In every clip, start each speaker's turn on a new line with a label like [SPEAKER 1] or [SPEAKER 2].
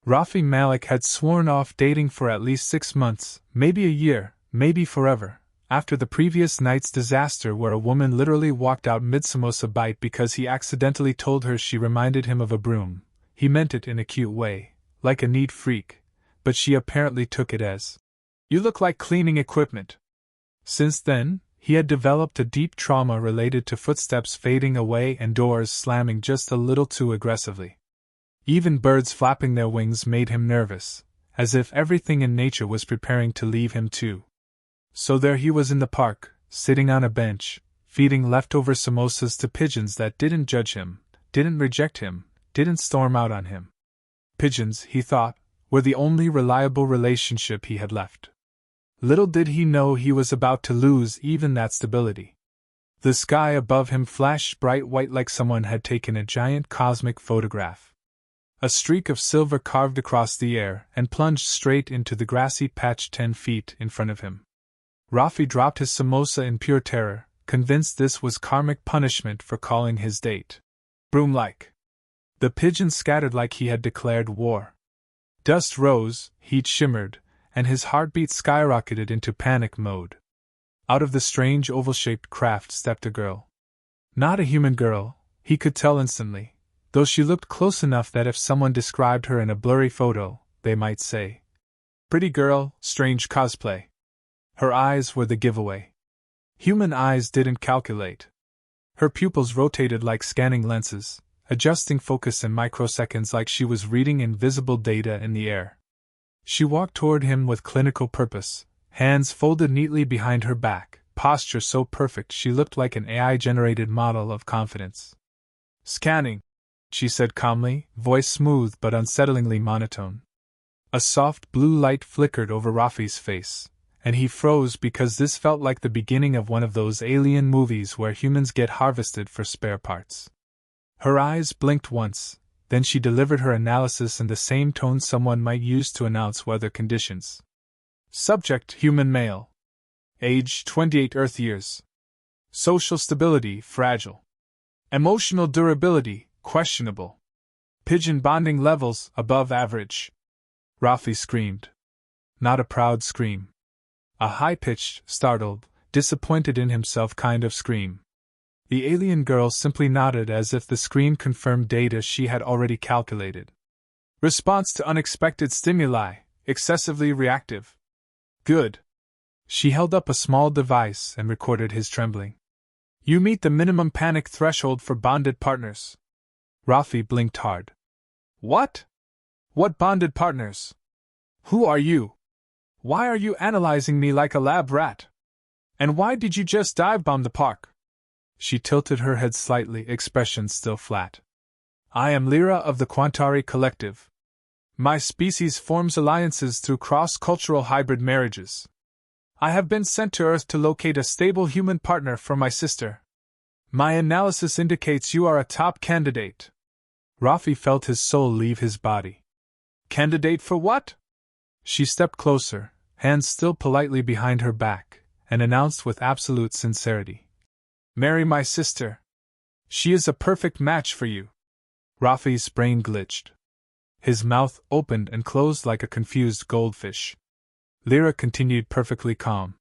[SPEAKER 1] Rafi Malik had sworn off dating for at least 6 months, maybe a year, maybe forever, after the previous night's disaster where a woman literally walked out mid-samosa bite because he accidentally told her she reminded him of a broom. He meant it in a cute way, like a neat freak, but she apparently took it as, "You look like cleaning equipment." Since then, he had developed a deep trauma related to footsteps fading away and doors slamming just a little too aggressively. Even birds flapping their wings made him nervous, as if everything in nature was preparing to leave him too. So there he was in the park, sitting on a bench, feeding leftover samosas to pigeons that didn't judge him, didn't reject him, didn't storm out on him. Pigeons, he thought, were the only reliable relationship he had left. Little did he know he was about to lose even that stability. The sky above him flashed bright white like someone had taken a giant cosmic photograph. A streak of silver carved across the air and plunged straight into the grassy patch 10 feet in front of him. Rafi dropped his samosa in pure terror, convinced this was karmic punishment for calling his date broom-like. The pigeons scattered like he had declared war. Dust rose, heat shimmered, and his heartbeat skyrocketed into panic mode. Out of the strange oval-shaped craft stepped a girl. Not a human girl, he could tell instantly, though she looked close enough that if someone described her in a blurry photo, they might say, "Pretty girl, strange cosplay." Her eyes were the giveaway. Human eyes didn't calculate. Her pupils rotated like scanning lenses, adjusting focus in microseconds like she was reading invisible data in the air. She walked toward him with clinical purpose, hands folded neatly behind her back, posture so perfect she looked like an AI-generated model of confidence. "Scanning," she said calmly, voice smooth but unsettlingly monotone. A soft blue light flickered over Rafi's face, and he froze because this felt like the beginning of one of those alien movies where humans get harvested for spare parts. Her eyes blinked once, then she delivered her analysis in the same tone someone might use to announce weather conditions. Subject: human male. Age: 28 Earth years. Social stability: fragile. Emotional durability: questionable. Pigeon bonding levels: above average. Rafi screamed. Not a proud scream. A high-pitched, startled, disappointed in himself kind of scream. The alien girl simply nodded as if the screen confirmed data she had already calculated. Response to unexpected stimuli: excessively reactive. Good. She held up a small device and recorded his trembling. You meet the minimum panic threshold for bonded partners. Rafi blinked hard. What? What bonded partners? Who are you? Why are you analyzing me like a lab rat? And why did you just dive-bomb the park? She tilted her head slightly, expression still flat. I am Lyra of the Quantari Collective. My species forms alliances through cross-cultural hybrid marriages. I have been sent to Earth to locate a stable human partner for my sister. My analysis indicates you are a top candidate. Rafi felt his soul leave his body. Candidate for what? She stepped closer, hands still politely behind her back, and announced with absolute sincerity. Marry my sister. She is a perfect match for you. Rafi's brain glitched. His mouth opened and closed like a confused goldfish. Lyra continued perfectly calm.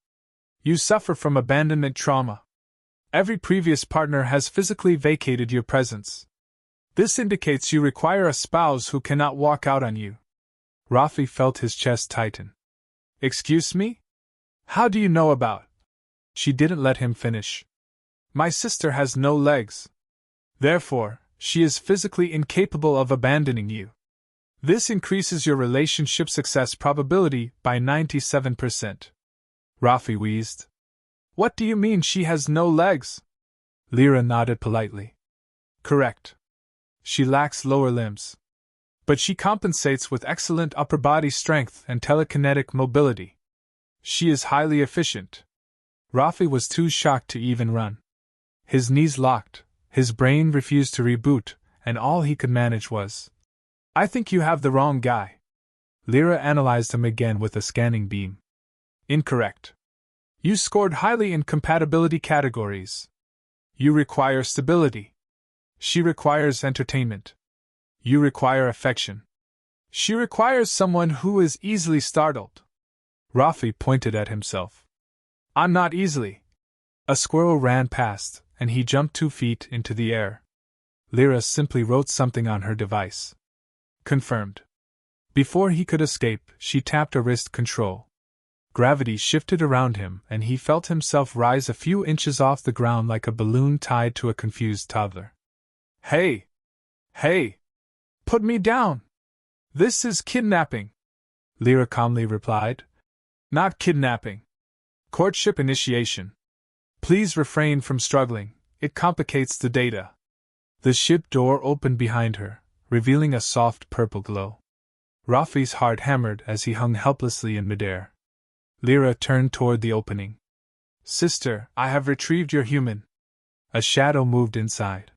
[SPEAKER 1] You suffer from abandonment trauma. Every previous partner has physically vacated your presence. This indicates you require a spouse who cannot walk out on you. Rafi felt his chest tighten. Excuse me? How do you know about? She didn't let him finish. My sister has no legs. Therefore, she is physically incapable of abandoning you. This increases your relationship success probability by 97%. Rafi wheezed. What do you mean she has no legs? Lyra nodded politely. Correct. She lacks lower limbs. But she compensates with excellent upper body strength and telekinetic mobility. She is highly efficient. Rafi was too shocked to even run. His knees locked, his brain refused to reboot, and all he could manage was, I think you have the wrong guy. Lyra analyzed him again with a scanning beam. Incorrect. You scored highly in compatibility categories. You require stability. She requires entertainment. You require affection. She requires someone who is easily startled. Rafi pointed at himself. I'm not easily. A squirrel ran past, and he jumped 2 feet into the air. Lyra simply wrote something on her device. Confirmed. Before he could escape, she tapped a wrist control. Gravity shifted around him, and he felt himself rise a few inches off the ground like a balloon tied to a confused toddler. Hey! Hey! Put me down! This is kidnapping! Lyra calmly replied. Not kidnapping. Courtship initiation. Please refrain from struggling, it complicates the data. The ship door opened behind her, revealing a soft purple glow. Rafi's heart hammered as he hung helplessly in midair. Lyra turned toward the opening. Sister, I have retrieved your human. A shadow moved inside.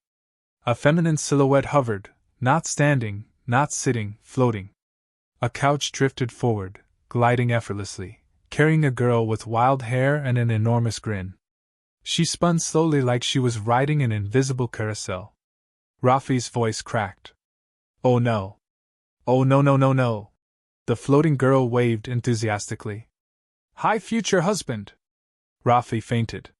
[SPEAKER 1] A feminine silhouette hovered, not standing, not sitting, floating. A couch drifted forward, gliding effortlessly, carrying a girl with wild hair and an enormous grin. She spun slowly like she was riding an invisible carousel. Rafi's voice cracked. Oh no. Oh no no no no. The floating girl waved enthusiastically. Hi, future husband. Rafi fainted.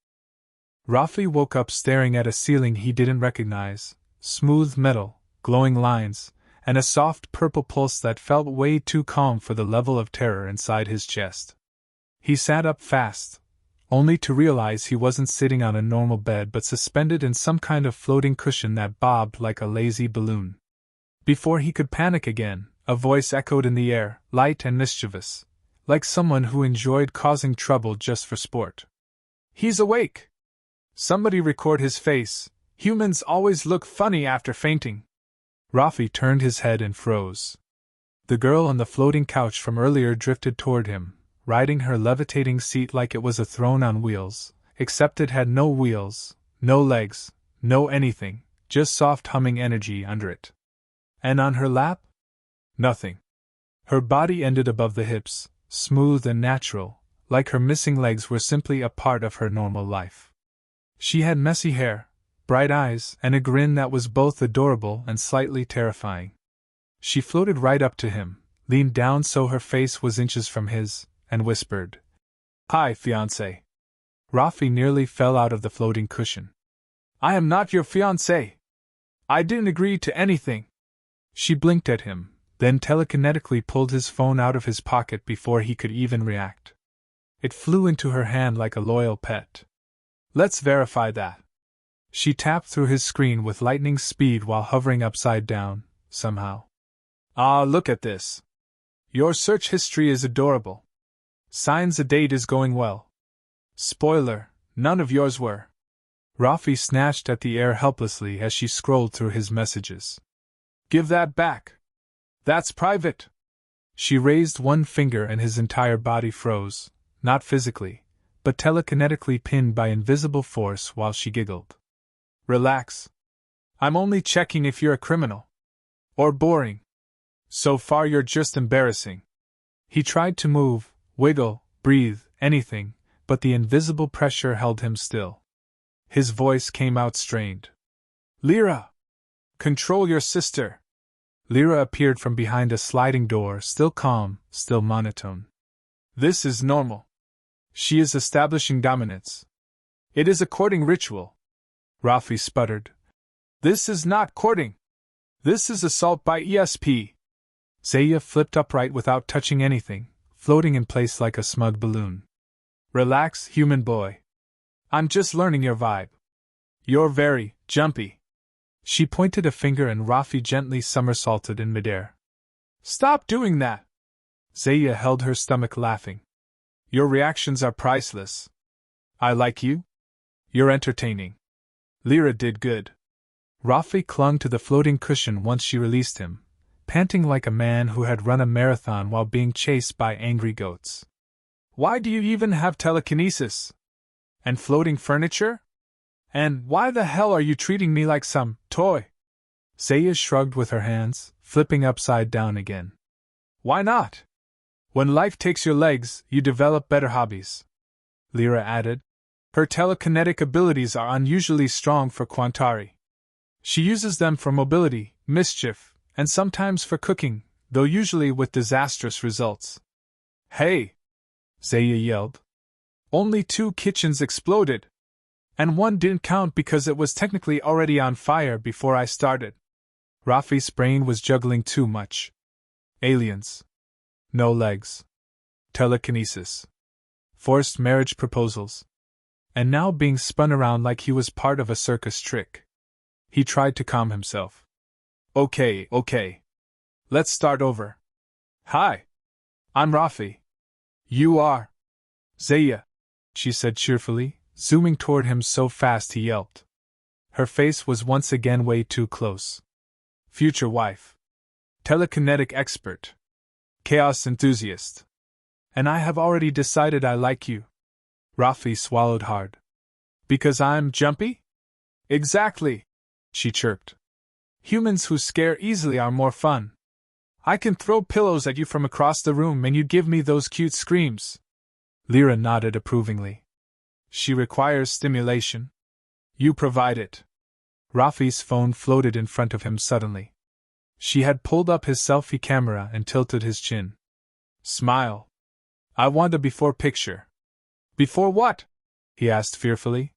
[SPEAKER 1] Rafi woke up staring at a ceiling he didn't recognize, smooth metal, glowing lines, and a soft purple pulse that felt way too calm for the level of terror inside his chest. He sat up fast, only to realize he wasn't sitting on a normal bed but suspended in some kind of floating cushion that bobbed like a lazy balloon. Before he could panic again, a voice echoed in the air, light and mischievous, like someone who enjoyed causing trouble just for sport. He's awake! Somebody record his face. Humans always look funny after fainting. Rafi turned his head and froze. The girl on the floating couch from earlier drifted toward him, riding her levitating seat like it was a throne on wheels, except it had no wheels, no legs, no anything, just soft humming energy under it. And on her lap? Nothing. Her body ended above the hips, smooth and natural, like her missing legs were simply a part of her normal life. She had messy hair, bright eyes, and a grin that was both adorable and slightly terrifying. She floated right up to him, leaned down so her face was inches from his, and whispered, Hi, fiancé. Rafi nearly fell out of the floating cushion. I am not your fiancé. I didn't agree to anything. She blinked at him, then telekinetically pulled his phone out of his pocket before he could even react. It flew into her hand like a loyal pet. Let's verify that. She tapped through his screen with lightning speed while hovering upside down, somehow. Ah, look at this. Your search history is adorable. Signs the date is going well. Spoiler, none of yours were. Rafi snatched at the air helplessly as she scrolled through his messages. Give that back. That's private. She raised one finger and his entire body froze, not physically, but telekinetically pinned by invisible force while she giggled. Relax. I'm only checking if you're a criminal. Or boring. So far you're just embarrassing. He tried to move, wiggle, breathe, anything, but the invisible pressure held him still. His voice came out strained. Lyra! Control your sister! Lyra appeared from behind a sliding door, still calm, still monotone. This is normal. She is establishing dominance. It is a courting ritual. Rafi sputtered. This is not courting. This is assault by ESP. Zaya flipped upright without touching anything, floating in place like a smug balloon. Relax, human boy. I'm just learning your vibe. You're very jumpy. She pointed a finger and Rafi gently somersaulted in midair. Stop doing that! Zaya held her stomach laughing. Your reactions are priceless. I like you. You're entertaining. Lyra did good. Rafi clung to the floating cushion once she released him, panting like a man who had run a marathon while being chased by angry goats. Why do you even have telekinesis? And floating furniture? And why the hell are you treating me like some toy? Zaya shrugged with her hands, flipping upside down again. Why not? When life takes your legs, you develop better hobbies. Lyra added. Her telekinetic abilities are unusually strong for Quantari. She uses them for mobility, mischief, and sometimes for cooking, though usually with disastrous results. "Hey!" Zaya yelled. "Only 2 kitchens exploded! And one didn't count because it was technically already on fire before I started." Rafi's brain was juggling too much. Aliens. No legs. Telekinesis. Forced marriage proposals. And now being spun around like he was part of a circus trick. He tried to calm himself. Okay. Let's start over. "Hi. I'm Rafi. You are?" "Zaya," she said cheerfully, zooming toward him so fast he yelped. Her face was once again way too close. "Future wife. Telekinetic expert. Chaos enthusiast. And I have already decided I like you." Rafi swallowed hard. "Because I'm jumpy?" "Exactly," she chirped. "Humans who scare easily are more fun. I can throw pillows at you from across the room and you give me those cute screams." Lyra nodded approvingly. "She requires stimulation. You provide it." Rafi's phone floated in front of him suddenly. She had pulled up his selfie camera and tilted his chin. "Smile. I want a before picture." "Before what?" he asked fearfully.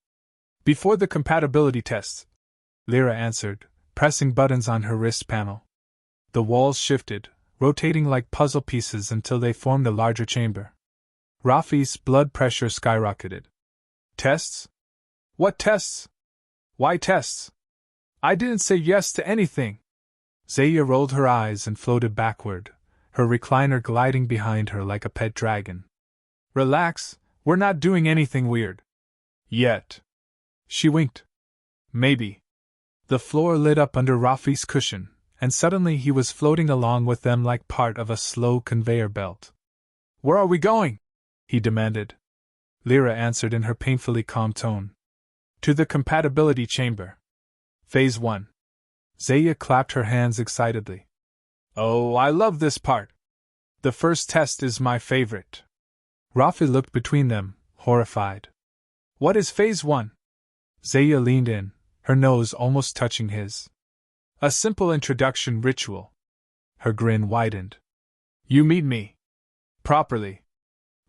[SPEAKER 1] "Before the compatibility test," Lyra answered, pressing buttons on her wrist panel. The walls shifted, rotating like puzzle pieces until they formed a larger chamber. Rafi's blood pressure skyrocketed. "Tests? What tests? Why tests? I didn't say yes to anything." Zaya rolled her eyes and floated backward, her recliner gliding behind her like a pet dragon. "Relax, we're not doing anything weird. Yet." She winked. "Maybe." The floor lit up under Rafi's cushion, and suddenly he was floating along with them like part of a slow conveyor belt. "Where are we going?" he demanded. Lyra answered in her painfully calm tone. "To the compatibility chamber. Phase 1. Zaya clapped her hands excitedly. "Oh, I love this part. The first test is my favorite." Rafi looked between them, horrified. "What is Phase 1? Zaya leaned in, her nose almost touching his. "A simple introduction ritual." Her grin widened. "You meet me. Properly."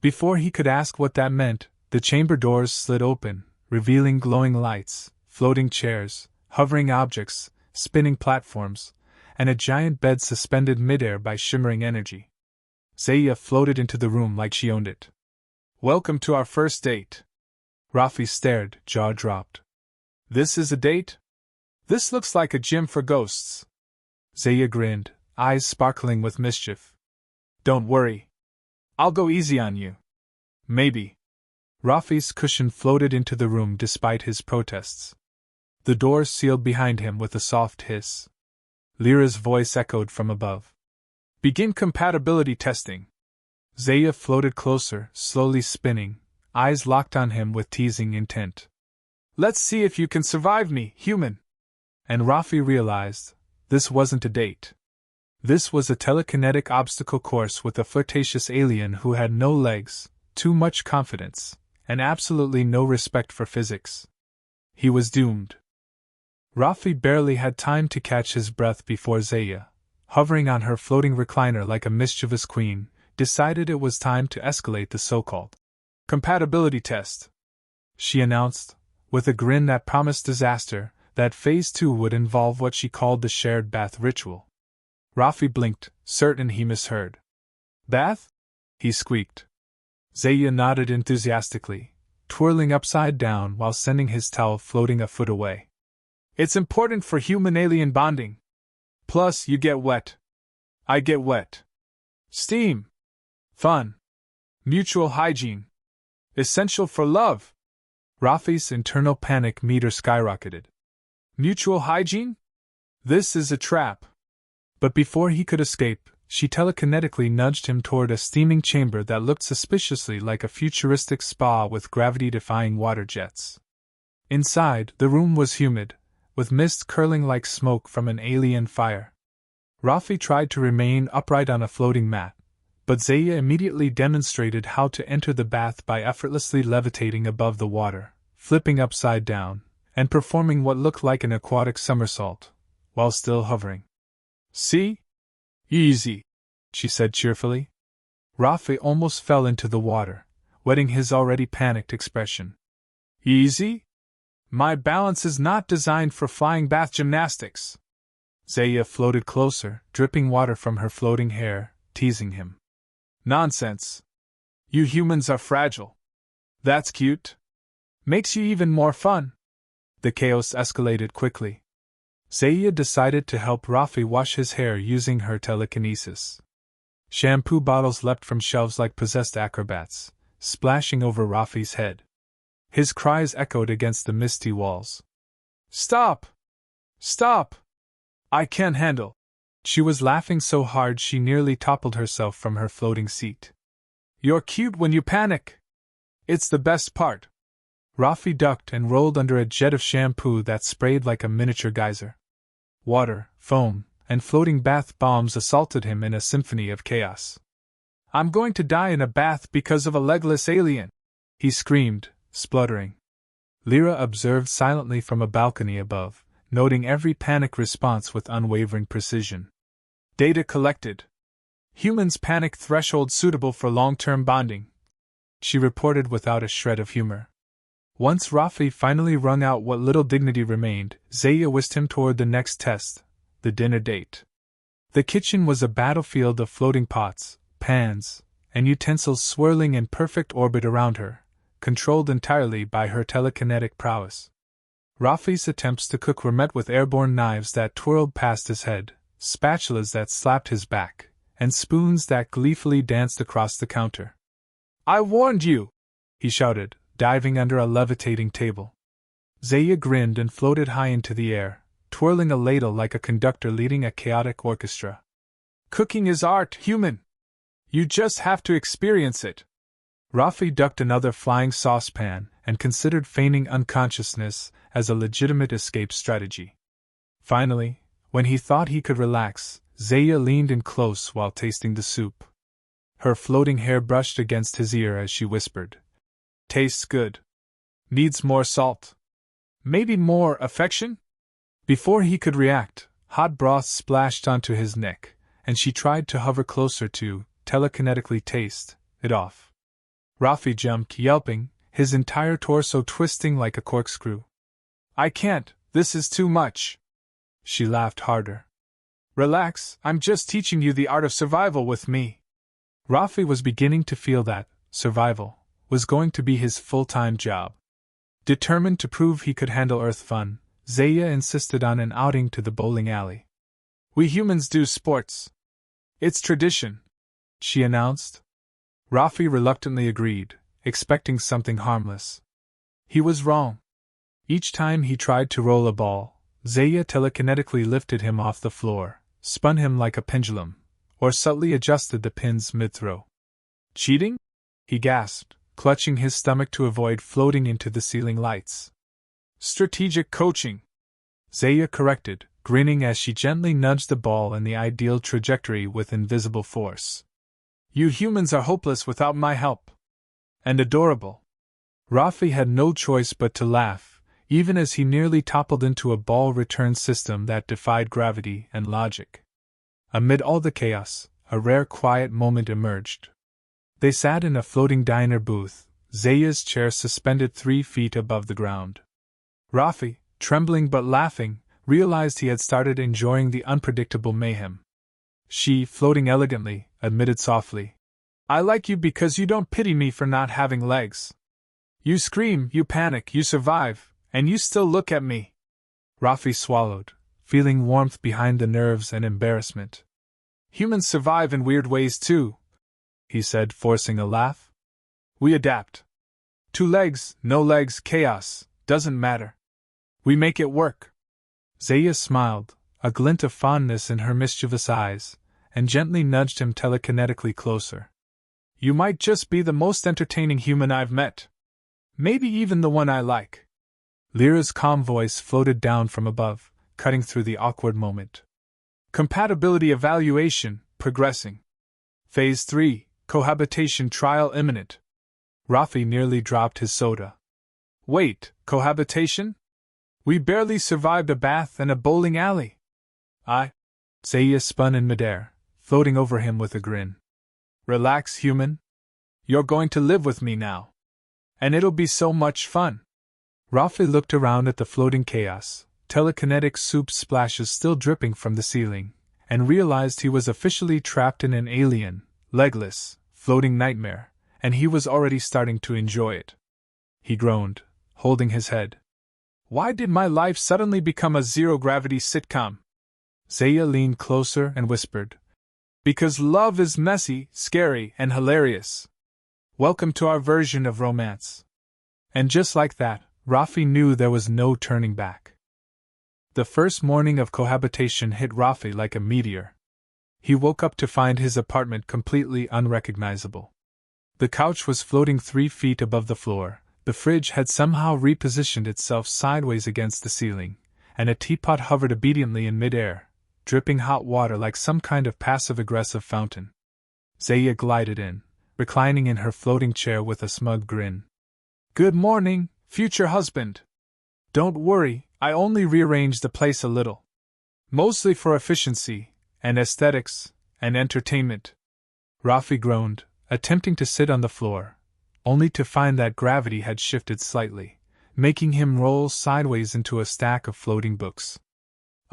[SPEAKER 1] Before he could ask what that meant, the chamber doors slid open, revealing glowing lights, floating chairs, hovering objects, spinning platforms, and a giant bed suspended midair by shimmering energy. Zaya floated into the room like she owned it. "Welcome to our first date." Rafi stared, jaw dropped. "This is a date? This looks like a gym for ghosts." Zaya grinned, eyes sparkling with mischief. "Don't worry. I'll go easy on you. Maybe." Rafi's cushion floated into the room despite his protests. The doors sealed behind him with a soft hiss. Lyra's voice echoed from above. "Begin compatibility testing." Zaya floated closer, slowly spinning, eyes locked on him with teasing intent. "Let's see if you can survive me, human." And Rafi realized, this wasn't a date. This was a telekinetic obstacle course with a flirtatious alien who had no legs, too much confidence, and absolutely no respect for physics. He was doomed. Rafi barely had time to catch his breath before Zaya, hovering on her floating recliner like a mischievous queen, decided it was time to escalate the so-called compatibility test. She announced, with a grin that promised disaster, that Phase 2 would involve what she called the shared bath ritual. Rafi blinked, certain he misheard. "Bath?" he squeaked. Zaya nodded enthusiastically, twirling upside down while sending his towel floating a foot away. "It's important for human-alien bonding. Plus, you get wet. I get wet. Steam. Fun. Mutual hygiene. Essential for love." Rafi's internal panic meter skyrocketed. "Mutual hygiene? This is a trap." But before he could escape, she telekinetically nudged him toward a steaming chamber that looked suspiciously like a futuristic spa with gravity-defying water jets. Inside, the room was humid, with mist curling like smoke from an alien fire. Rafi tried to remain upright on a floating mat, but Zaya immediately demonstrated how to enter the bath by effortlessly levitating above the water, flipping upside down, and performing what looked like an aquatic somersault, while still hovering. "See? Easy," she said cheerfully. Rafi almost fell into the water, wetting his already panicked expression. Easy? My balance is not designed for flying bath gymnastics. Zaya floated closer, dripping water from her floating hair, teasing him. Nonsense. You humans are fragile. That's cute. Makes you even more fun. The chaos escalated quickly. Zaya decided to help Rafi wash his hair using her telekinesis. Shampoo bottles leapt from shelves like possessed acrobats, splashing over Rafi's head. His cries echoed against the misty walls. Stop! Stop! I can't handle. She was laughing so hard she nearly toppled herself from her floating seat. You're cute when you panic. It's the best part. Rafi ducked and rolled under a jet of shampoo that sprayed like a miniature geyser. Water, foam, and floating bath bombs assaulted him in a symphony of chaos. I'm going to die in a bath because of a legless alien, he screamed, spluttering. Lyra observed silently from a balcony above, noting every panic response with unwavering precision. Data collected. Humans' panic threshold suitable for long-term bonding, she reported without a shred of humor. Once Rafi finally wrung out what little dignity remained, Zaya whisked him toward the next test, the dinner date. The kitchen was a battlefield of floating pots, pans, and utensils swirling in perfect orbit around her, controlled entirely by her telekinetic prowess. Rafi's attempts to cook were met with airborne knives that twirled past his head, spatulas that slapped his back, and spoons that gleefully danced across the counter. I warned you! He shouted, diving under a levitating table. Zaya grinned and floated high into the air, twirling a ladle like a conductor leading a chaotic orchestra. Cooking is art, human! You just have to experience it! Rafi ducked another flying saucepan and considered feigning unconsciousness as a legitimate escape strategy. Finally, when he thought he could relax, Zaya leaned in close while tasting the soup. Her floating hair brushed against his ear as she whispered, Tastes good. Needs more salt. Maybe more affection? Before he could react, hot broth splashed onto his neck, and she tried to hover closer to telekinetically taste it off. Rafi jumped, yelping, his entire torso twisting like a corkscrew. I can't, this is too much. She laughed harder. Relax, I'm just teaching you the art of survival with me. Rafi was beginning to feel that survival was going to be his full-time job. Determined to prove he could handle Earth fun, Zaya insisted on an outing to the bowling alley. We humans do sports. It's tradition, she announced. Rafi reluctantly agreed, expecting something harmless. He was wrong. Each time he tried to roll a ball, Zaya telekinetically lifted him off the floor, spun him like a pendulum, or subtly adjusted the pins mid-throw. Cheating? He gasped, clutching his stomach to avoid floating into the ceiling lights. Strategic coaching, Zaya corrected, grinning as she gently nudged the ball in the ideal trajectory with invisible force. You humans are hopeless without my help. And adorable. Rafi had no choice but to laugh, even as he nearly toppled into a ball return system that defied gravity and logic. Amid all the chaos, a rare quiet moment emerged. They sat in a floating diner booth, Zaya's chair suspended 3 feet above the ground. Rafi, trembling but laughing, realized he had started enjoying the unpredictable mayhem. She, floating elegantly, admitted softly, I like you because you don't pity me for not having legs. You scream, you panic, you survive, and you still look at me. Rafi swallowed, feeling warmth behind the nerves and embarrassment. Humans survive in weird ways too, he said, forcing a laugh. We adapt. 2 legs, no legs, chaos, doesn't matter. We make it work. Zaya smiled, a glint of fondness in her mischievous eyes, and gently nudged him telekinetically closer. You might just be the most entertaining human I've met. Maybe even the one I like. Lyra's calm voice floated down from above, cutting through the awkward moment. Compatibility evaluation, progressing. Phase 3, cohabitation trial imminent. Rafi nearly dropped his soda. Wait, cohabitation? We barely survived a bath and a bowling alley. Zaya spun in midair, floating over him with a grin. Relax, human. You're going to live with me now. And it'll be so much fun. Rafi looked around at the floating chaos, telekinetic soup splashes still dripping from the ceiling, and realized he was officially trapped in an alien, legless, floating nightmare, and he was already starting to enjoy it. He groaned, holding his head. Why did my life suddenly become a zero-gravity sitcom? Zaya leaned closer and whispered, because love is messy, scary, and hilarious. Welcome to our version of romance. And just like that, Rafi knew there was no turning back. The first morning of cohabitation hit Rafi like a meteor. He woke up to find his apartment completely unrecognizable. The couch was floating 3 feet above the floor, the fridge had somehow repositioned itself sideways against the ceiling, and a teapot hovered obediently in midair, dripping hot water like some kind of passive-aggressive fountain. Zaya glided in, reclining in her floating chair with a smug grin. Good morning, future husband. Don't worry, I only rearranged the place a little. Mostly for efficiency, and aesthetics, and entertainment. Rafi groaned, attempting to sit on the floor, only to find that gravity had shifted slightly, making him roll sideways into a stack of floating books.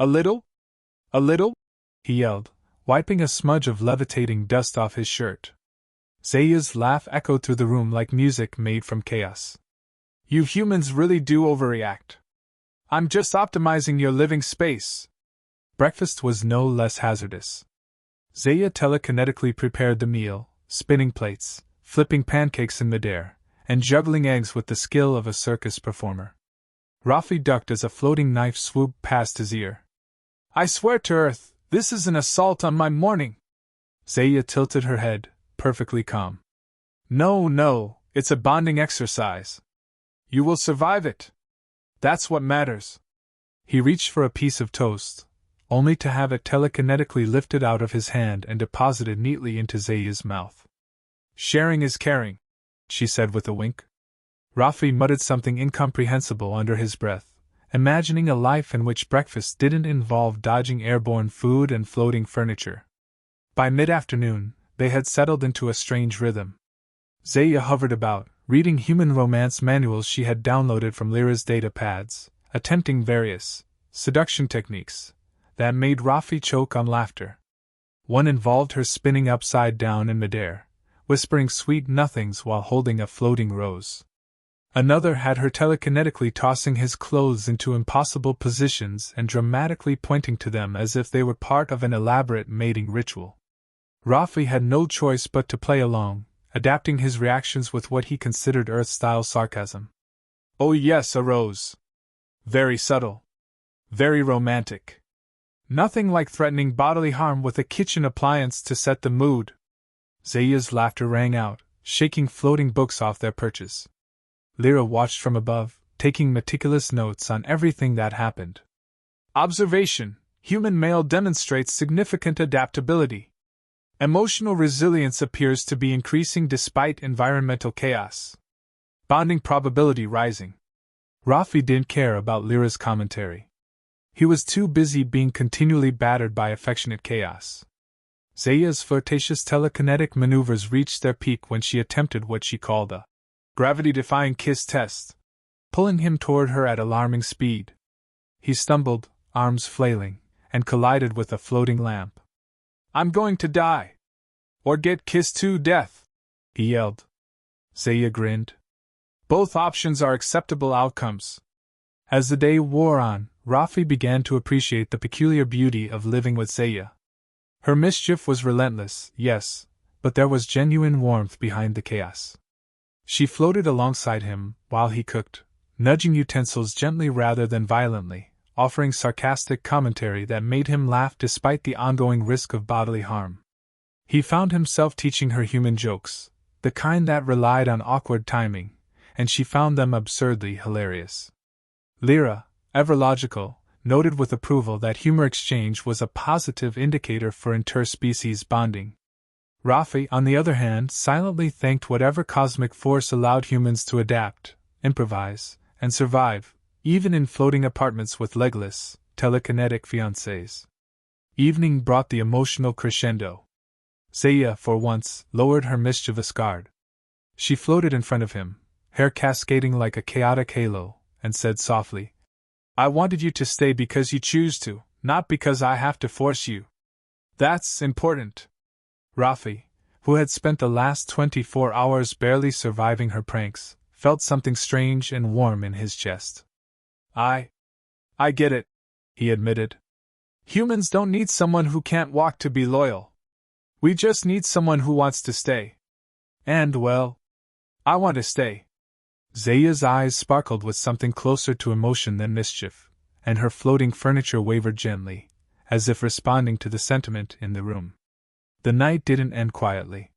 [SPEAKER 1] A little? A little? He yelled, wiping a smudge of levitating dust off his shirt. Zaya's laugh echoed through the room like music made from chaos. You humans really do overreact. I'm just optimizing your living space. Breakfast was no less hazardous. Zaya telekinetically prepared the meal, spinning plates, flipping pancakes in midair, and juggling eggs with the skill of a circus performer. Rafi ducked as a floating knife swooped past his ear. I swear to Earth, this is an assault on my morning. Zaya tilted her head, perfectly calm. No, it's a bonding exercise. You will survive it. That's what matters. He reached for a piece of toast, only to have it telekinetically lifted out of his hand and deposited neatly into Zaya's mouth. Sharing is caring, she said with a wink. Rafi muttered something incomprehensible under his breath, imagining a life in which breakfast didn't involve dodging airborne food and floating furniture. By mid-afternoon, they had settled into a strange rhythm. Zaya hovered about, reading human romance manuals she had downloaded from Lyra's data pads, attempting various seduction techniques that made Rafi choke on laughter. One involved her spinning upside down in midair, whispering sweet nothings while holding a floating rose. Another had her telekinetically tossing his clothes into impossible positions and dramatically pointing to them as if they were part of an elaborate mating ritual. Rafi had no choice but to play along, adapting his reactions with what he considered Earth-style sarcasm. Oh yes, a rose. Very subtle. Very romantic. Nothing like threatening bodily harm with a kitchen appliance to set the mood. Zaya's laughter rang out, shaking floating books off their perches. Lyra watched from above, taking meticulous notes on everything that happened. Observation: human male demonstrates significant adaptability. Emotional resilience appears to be increasing despite environmental chaos. Bonding probability rising. Rafi didn't care about Lyra's commentary. He was too busy being continually battered by affectionate chaos. Zaya's flirtatious telekinetic maneuvers reached their peak when she attempted what she called a gravity-defying kiss test, pulling him toward her at alarming speed. He stumbled, arms flailing, and collided with a floating lamp. I'm going to die. Or get kissed to death, he yelled. Zaya grinned. Both options are acceptable outcomes. As the day wore on, Rafi began to appreciate the peculiar beauty of living with Zaya. Her mischief was relentless, yes, but there was genuine warmth behind the chaos. She floated alongside him while he cooked, nudging utensils gently rather than violently, offering sarcastic commentary that made him laugh despite the ongoing risk of bodily harm. He found himself teaching her human jokes, the kind that relied on awkward timing, and she found them absurdly hilarious. Lyra, ever logical, noted with approval that humor exchange was a positive indicator for interspecies bonding. Rafi, on the other hand, silently thanked whatever cosmic force allowed humans to adapt, improvise, and survive, even in floating apartments with legless, telekinetic fiancés. Evening brought the emotional crescendo. Zaya, for once, lowered her mischievous guard. She floated in front of him, hair cascading like a chaotic halo, and said softly, I wanted you to stay because you choose to, not because I have to force you. That's important. Rafi, who had spent the last 24 hours barely surviving her pranks, felt something strange and warm in his chest. I get it, he admitted. Humans don't need someone who can't walk to be loyal. We just need someone who wants to stay. And, well, I want to stay. Zaya's eyes sparkled with something closer to emotion than mischief, and her floating furniture wavered gently, as if responding to the sentiment in the room. The night didn't end quietly.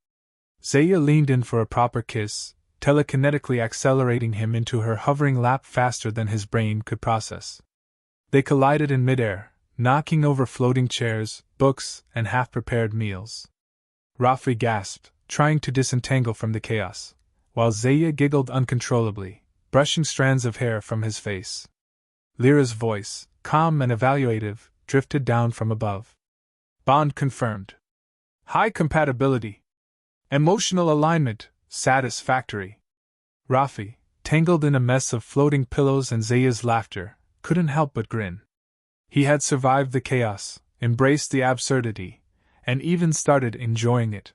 [SPEAKER 1] Zaya leaned in for a proper kiss, telekinetically accelerating him into her hovering lap faster than his brain could process. They collided in midair, knocking over floating chairs, books, and half-prepared meals. Rafi gasped, trying to disentangle from the chaos, while Zaya giggled uncontrollably, brushing strands of hair from his face. Lyra's voice, calm and evaluative, drifted down from above. Bond confirmed. High compatibility. Emotional alignment, satisfactory. Rafi, tangled in a mess of floating pillows and Zaya's laughter, couldn't help but grin. He had survived the chaos, embraced the absurdity, and even started enjoying it.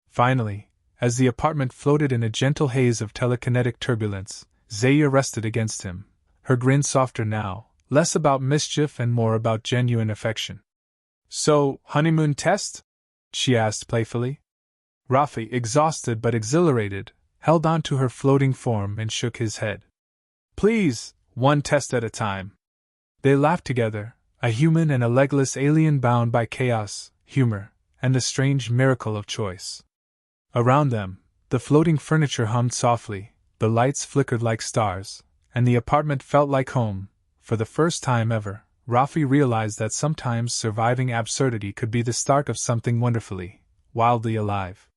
[SPEAKER 1] Finally, as the apartment floated in a gentle haze of telekinetic turbulence, Zaya rested against him, her grin softer now, less about mischief and more about genuine affection. So, honeymoon test? She asked playfully. Rafi, exhausted but exhilarated, held on to her floating form and shook his head. Please, one test at a time. They laughed together, a human and a legless alien bound by chaos, humor, and the strange miracle of choice. Around them, the floating furniture hummed softly, the lights flickered like stars, and the apartment felt like home. For the first time ever, Rafi realized that sometimes surviving absurdity could be the start of something wonderfully, wildly alive.